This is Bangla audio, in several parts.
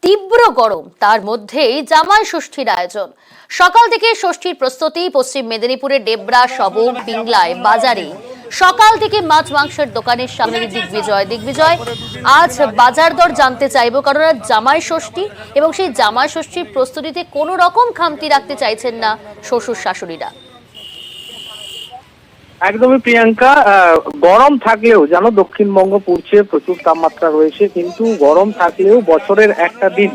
তীব্র গরম, তার মধ্যেই জামাই ষষ্ঠীর আয়োজন। সকাল থেকে ষষ্ঠীর প্রস্তুতি। পশ্চিম মেদিনীপুরের ডেবরা, সবং, পিংলায় বাজারে সকাল থেকে মাছ মাংসের দোকানের সামনে দিগ্বিজয়। আজ বাজার দর জানতে চাইবো, কারণ আজ জামাই ষষ্ঠী এবং সেই জামাই ষষ্ঠীর প্রস্তুতিতে কোনো রকম খামতি রাখতে চাইছেন না শ্বশুর শাশুড়িরা। একদমই প্রিয়াঙ্কা, গরম থাকলেও জানো দক্ষিণবঙ্গ পড়ছে, প্রচুর তাপমাত্রা রয়েছে, কিন্তু গরম থাকলেও বছরের একটা দিন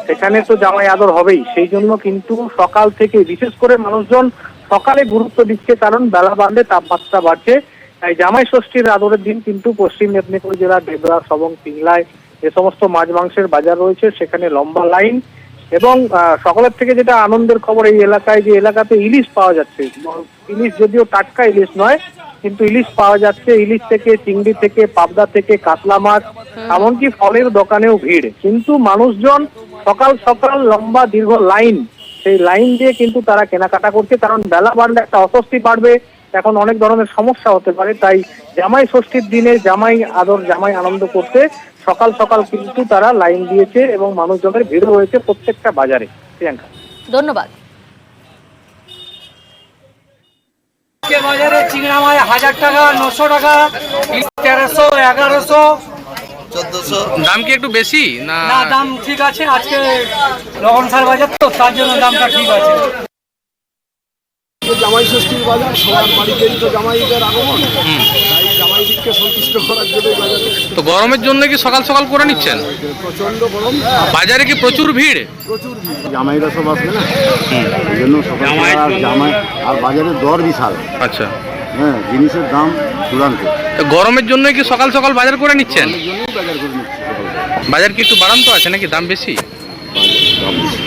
সেখানে তো জামাই আদর হবেই। সেই জন্য কিন্তু সকাল থেকে বিশেষ করে মানুষজন সকালে গুরুত্ব দিচ্ছে, কারণ বেলা বাড়লে তাপমাত্রা বাড়ছে। তাই জামাই ষষ্ঠীর আদরের দিন কিন্তু পশ্চিম মেদিনীপুর জেলার ডেবরা, সবং, পিংলায় যে সমস্ত মাছ মাংসের বাজার রয়েছে সেখানে লম্বা লাইন। এবং সকলের থেকে যেটা আনন্দের খবর, এই এলাকায় যে এলাকাতে ইলিশ পাওয়া যাচ্ছে, ইলিশ যদিও টাটকা ইলিশ নয়, কিন্তু ইলিশ পাওয়া যাচ্ছে। ইলিশ থেকে, চিংড়ি থেকে, পাবদা থেকে, কাতলা মাছ, এমনকি ফলের দোকানেও ভিড়। কিন্তু মানুষজন সকাল সকাল লম্বা দীর্ঘ লাইন, সেই লাইন দিয়ে কিন্তু তারা কেনাকাটা করছে, কারণ বেলা বাড়লে একটা অস্বস্তি বাড়বে, এখন অনেক ধরনের সমস্যা হতে পারে। তাই জামাই ষষ্ঠীর দিনে জামাই আদর, জামাই আনন্দ করতে সকাল সকাল কিন্তু তারা লাইন দিয়েছে এবং মানুষজনের ভিড় হয়েছে প্রত্যেকটা বাজারে। প্রিয়াঙ্কা, ধন্যবাদ। বাজারে চিংড়া মাছ 1000 টাকা, 900 টাকা, 1300, 1100, 1400। দাম কি একটু বেশি না? না, দাম ঠিক আছে। আজকে লগনসার বাজার তো, তার জন্য দামটা ঠিক আছে। জামাই ষষ্ঠীর বাজার, সবার বাড়িতেই তো জামাইদের আগমন, তাই জামাইদিককে সন্তুষ্ট করার জন্য বাজারে। তো গরমের জন্য কি সকাল সকাল করে নিচ্ছেন? প্রচন্ড গরম, বাজারে কি প্রচুর ভিড়? প্রচুর ভিড়। জামাইরা সব আসবে না, এই জন্য সকাল আর জামাই আর বাজারের দর বিশাল। আচ্ছা, হ্যাঁ, জিনিসের দাম চূড়ান্ত। তো গরমের জন্য কি সকাল সকাল বাজার করে নিচ্ছেন? এই জন্যই বাজার করে নিচ্ছি। বাজার কি একটু বাড়ান্ত আছে নাকি দাম বেশি? দাম বেশি।